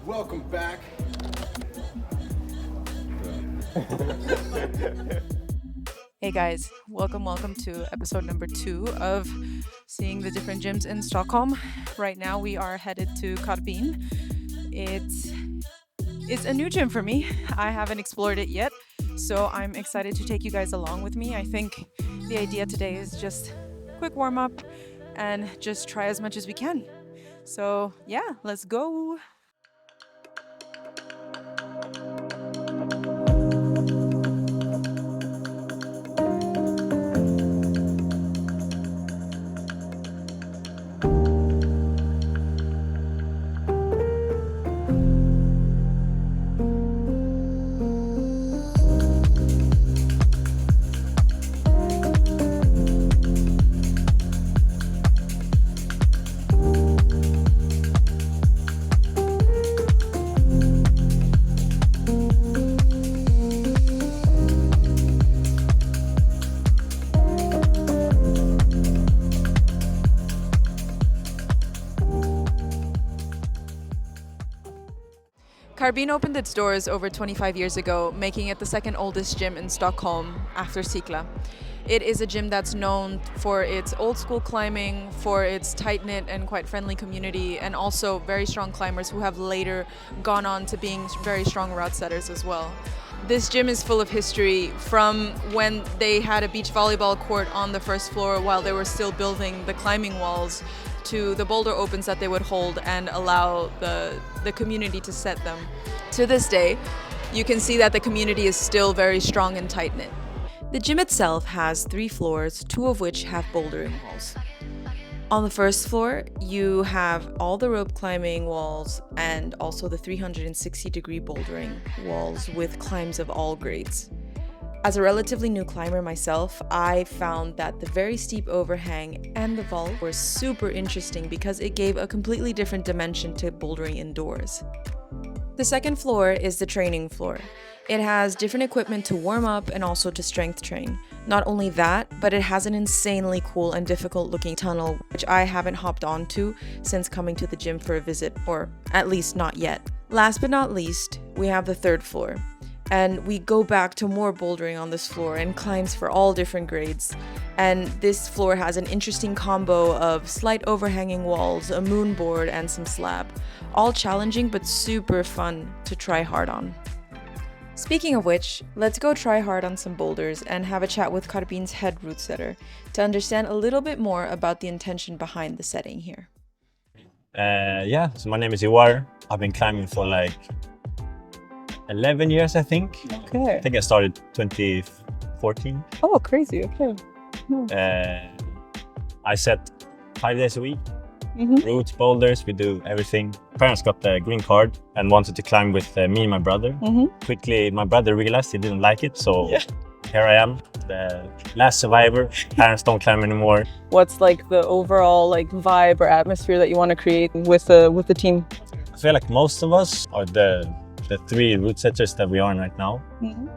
Welcome back. Hey guys, welcome to episode number 2 of seeing the different gyms in Stockholm. Right now we are headed to Karbin. It's a new gym for me. I haven't explored it yet, so I'm excited to take you guys along with me. I think the idea today is just quick warm up and just try as much as we can. So yeah, let's go. Karbin opened its doors over 25 years ago, making it the second oldest gym in Stockholm after Sikla. It is a gym that's known for its old school climbing, for its tight-knit and quite friendly community, and also very strong climbers who have later gone on to being very strong route setters as well. This gym is full of history from when they had a beach volleyball court on the first floor while they were still building the climbing walls, to the boulder opens that they would hold and allow the community to set them. To this day, you can see that the community is still very strong and tight-knit. The gym itself has 3 floors, 2 of which have bouldering walls. On the first floor, you have all the rope climbing walls and also the 360-degree bouldering walls with climbs of all grades. As a relatively new climber myself, I found that the very steep overhang and the vault were super interesting because it gave a completely different dimension to bouldering indoors. The second floor is the training floor. It has different equipment to warm up and also to strength train. Not only that, but it has an insanely cool and difficult looking tunnel, which I haven't hopped onto since coming to the gym for a visit, or at least not yet. Last but not least, we have the third floor. And we go back to more bouldering on this floor and climbs for all different grades. And this floor has an interesting combo of slight overhanging walls, a moon board, and some slab. All challenging but super fun to try hard on. Speaking of which, let's go try hard on some boulders and have a chat with Karbin's head route setter to understand a little bit more about the intention behind the setting here. So my name is Iwar. I've been climbing for like 11 years, I think. Okay. I think I started 2014. Oh, crazy. Okay. I set 5 days a week. Routes, boulders, we do everything. Parents got the green card and wanted to climb with me and my brother. Quickly, my brother realized he didn't like it, so here I am, the last survivor. Parents don't climb anymore. What's like the overall like vibe or atmosphere that you want to create with the team? I feel like most of us are the 3 route setters that we are right now.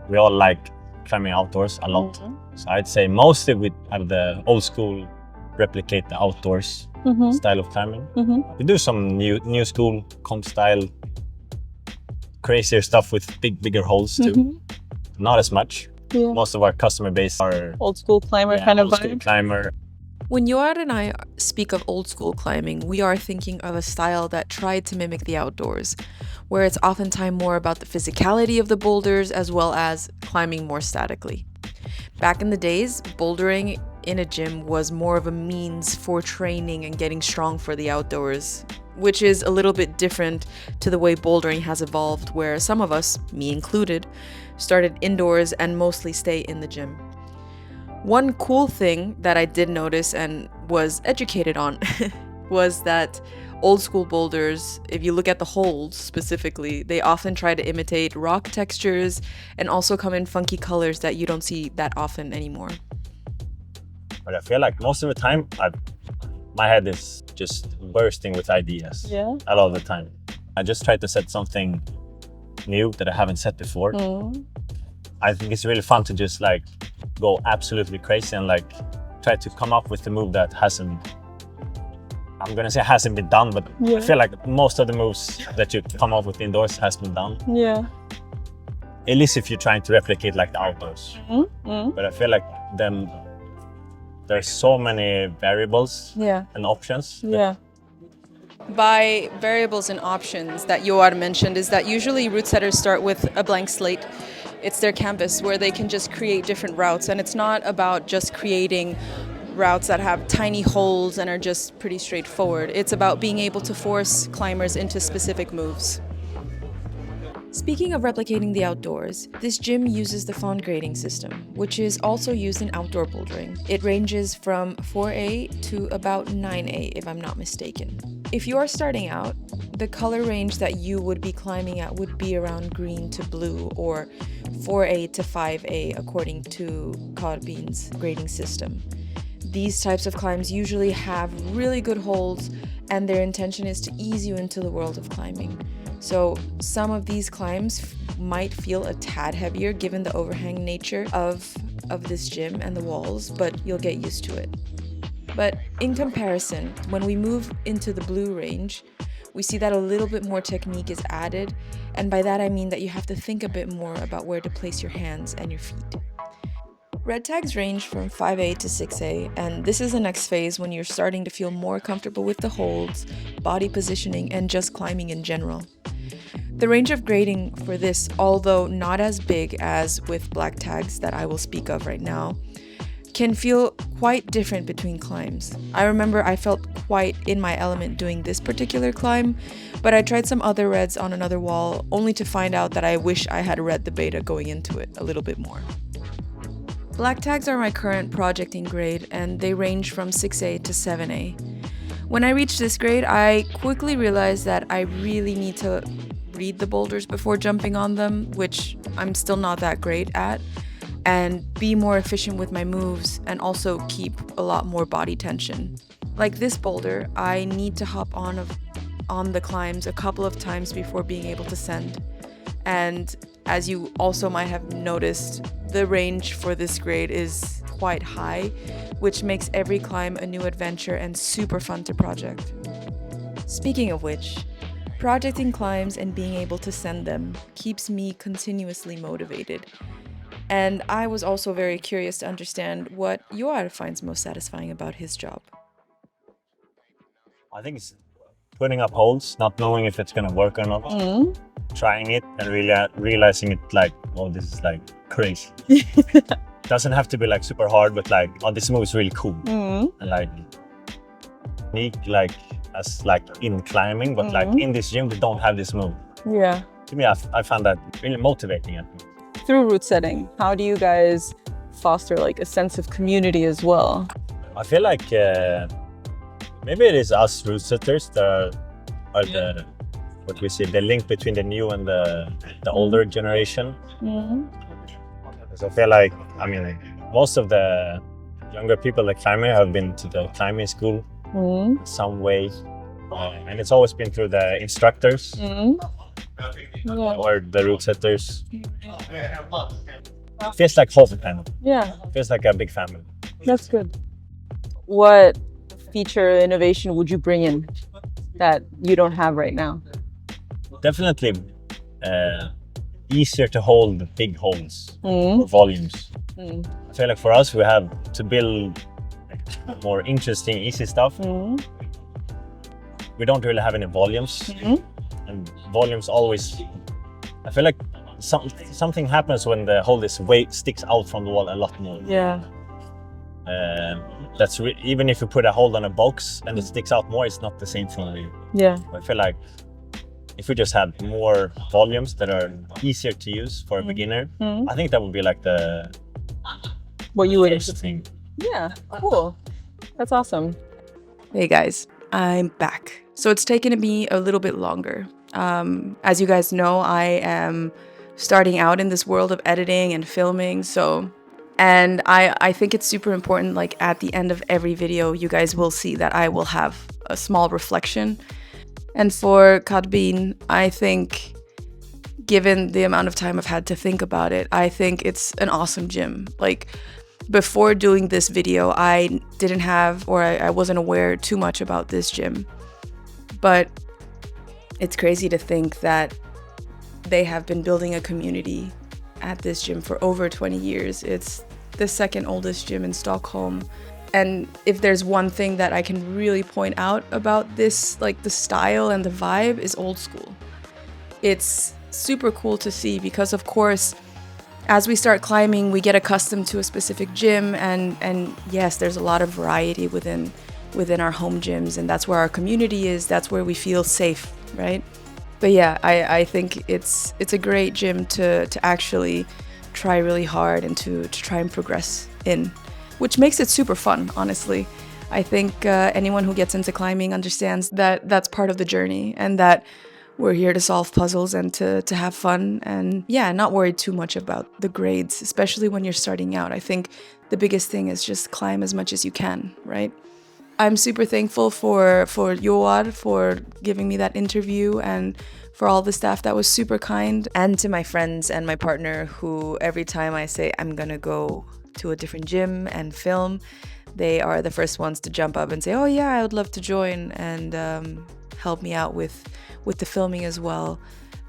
We all like climbing outdoors a lot. So I'd say mostly we have the old school, replicate the outdoors style of climbing. We do some new school comp style, crazier stuff with bigger holes too. Not as much. Most of our customer base are Old school climber kind of old school vibe. climber. When Joar and I speak of old school climbing, we are thinking of a style that tried to mimic the outdoors, where it's oftentimes more about the physicality of the boulders as well as climbing more statically. Back in the days, bouldering in a gym was more of a means for training and getting strong for the outdoors, which is a little bit different to the way bouldering has evolved, where some of us, me included, started indoors and mostly stay in the gym. One cool thing that I did notice and was educated on was that old school boulders, if you look at the holds specifically, they often try to imitate rock textures and also come in funky colors that you don't see that often anymore. But I feel like most of the time, my head is just bursting with ideas. A lot of the time. I just try to set something new that I haven't set before. I think it's really fun to just like go absolutely crazy and like try to come up with a move that hasn't I'm gonna say hasn't been done, but Yeah. I feel like most of the moves that you come up with indoors has been done. Yeah. At least if you're trying to replicate like the outdoors. But I feel like there's so many variables Yeah. and options. Yeah. By variables and options that Joar mentioned is that usually route setters start with a blank slate. It's their canvas where they can just create different routes, and it's not about just creating routes that have tiny holes and are just pretty straightforward. It's about being able to force climbers into specific moves. Speaking of replicating the outdoors, this gym uses the Fond grading system, which is also used in outdoor bouldering. It ranges from 4A to about 9A, if I'm not mistaken. If you are starting out, the color range that you would be climbing at would be around green to blue, or 4A to 5A according to Karbin's grading system. These types of climbs usually have really good holds, and their intention is to ease you into the world of climbing. So some of these climbs might feel a tad heavier given the overhang nature of this gym and the walls, but you'll get used to it. But in comparison, when we move into the blue range, we see that a little bit more technique is added, and by that I mean that you have to think a bit more about where to place your hands and your feet. Red tags range from 5A to 6A, and this is the next phase when you're starting to feel more comfortable with the holds, body positioning, and just climbing in general. The range of grading for this, although not as big as with black tags that I will speak of right now, can feel quite different between climbs. I remember I felt quite in my element doing this particular climb, but I tried some other reds on another wall only to find out that I wish I had read the beta going into it a little bit more. Black tags are my current projecting grade, and they range from 6A to 7A. When I reached this grade, I quickly realized that I really need to read the boulders before jumping on them, which I'm still not that great at, and be more efficient with my moves and also keep a lot more body tension. Like this boulder, I need to hop on the climbs a couple of times before being able to send. And as you also might have noticed, the range for this grade is quite high, which makes every climb a new adventure and super fun to project. Speaking of which, projecting climbs and being able to send them keeps me continuously motivated. And I was also very curious to understand what Joar finds most satisfying about his job. I think it's putting up holds, not knowing if it's gonna work or not. Trying it and really realizing it like, oh, this is like crazy. Doesn't have to be like super hard, but like, oh, this move is really cool. And like, unique, like as like in climbing, but like in this gym we don't have this move. Yeah. To me, I found that really motivating. I think. Through route setting, how do you guys foster like a sense of community as well? I feel like maybe it is us route setters that are the what we see, the link between the new and the older generation. So I feel like, I mean, most of the younger people that climb here have been to the climbing school in some way, and it's always been through the instructors or the route setters. Feels like home kind of. Yeah. Feels like a big family. That's good. What feature innovation would you bring in that you don't have right now? Definitely easier to hold the big holes or volumes. I feel like for us, we have to build more interesting, easy stuff. We don't really have any volumes, and volumes always. I feel like something happens when the hole is sticks out from the wall a lot more. Yeah. That's even if you put a hold on a box and it sticks out more, it's not the same thing. Yeah. I feel like if we just had more volumes that are easier to use for a beginner, I think that would be like the what you would first thing. Yeah, cool. That's awesome. Hey guys, I'm back. So it's taken me a little bit longer. As you guys know, I am starting out in this world of editing and filming, and I think it's super important, like at the end of every video, you guys will see that I will have a small reflection. And for Karbin, I think, given the amount of time I've had to think about it, I think it's an awesome gym. Like, Before doing this video, I didn't have, or I wasn't aware too much about this gym. But it's crazy to think that they have been building a community at this gym for over 20 years. It's the second oldest gym in Stockholm. And if there's one thing that I can really point out about this, like the style and the vibe, is old school. It's super cool to see because, of course, as we start climbing, we get accustomed to a specific gym, and yes, there's a lot of variety within our home gyms, and that's where our community is. That's where we feel safe, right? But yeah, I think it's a great gym to actually try really hard and to try and progress in, which makes it super fun, honestly. I think anyone who gets into climbing understands that that's part of the journey, and that we're here to solve puzzles and to have fun, and yeah, not worried too much about the grades, especially when you're starting out. I think the biggest thing is just climb as much as you can, right? I'm super thankful for Joar for giving me that interview, and for all the staff that was super kind, and to my friends and my partner who every time I say I'm gonna go to a different gym and film, they are the first ones to jump up and say, oh yeah, I would love to join, and help me out with the filming as well,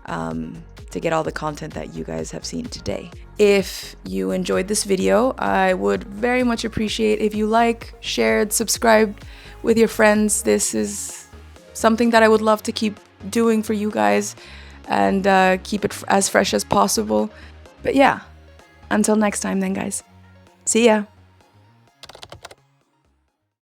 to get all the content that you guys have seen today. If you enjoyed this video, I would very much appreciate if you shared, subscribed with your friends. This is something that I would love to keep doing for you guys, and keep it as fresh as possible. But yeah, until next time then, guys. See ya!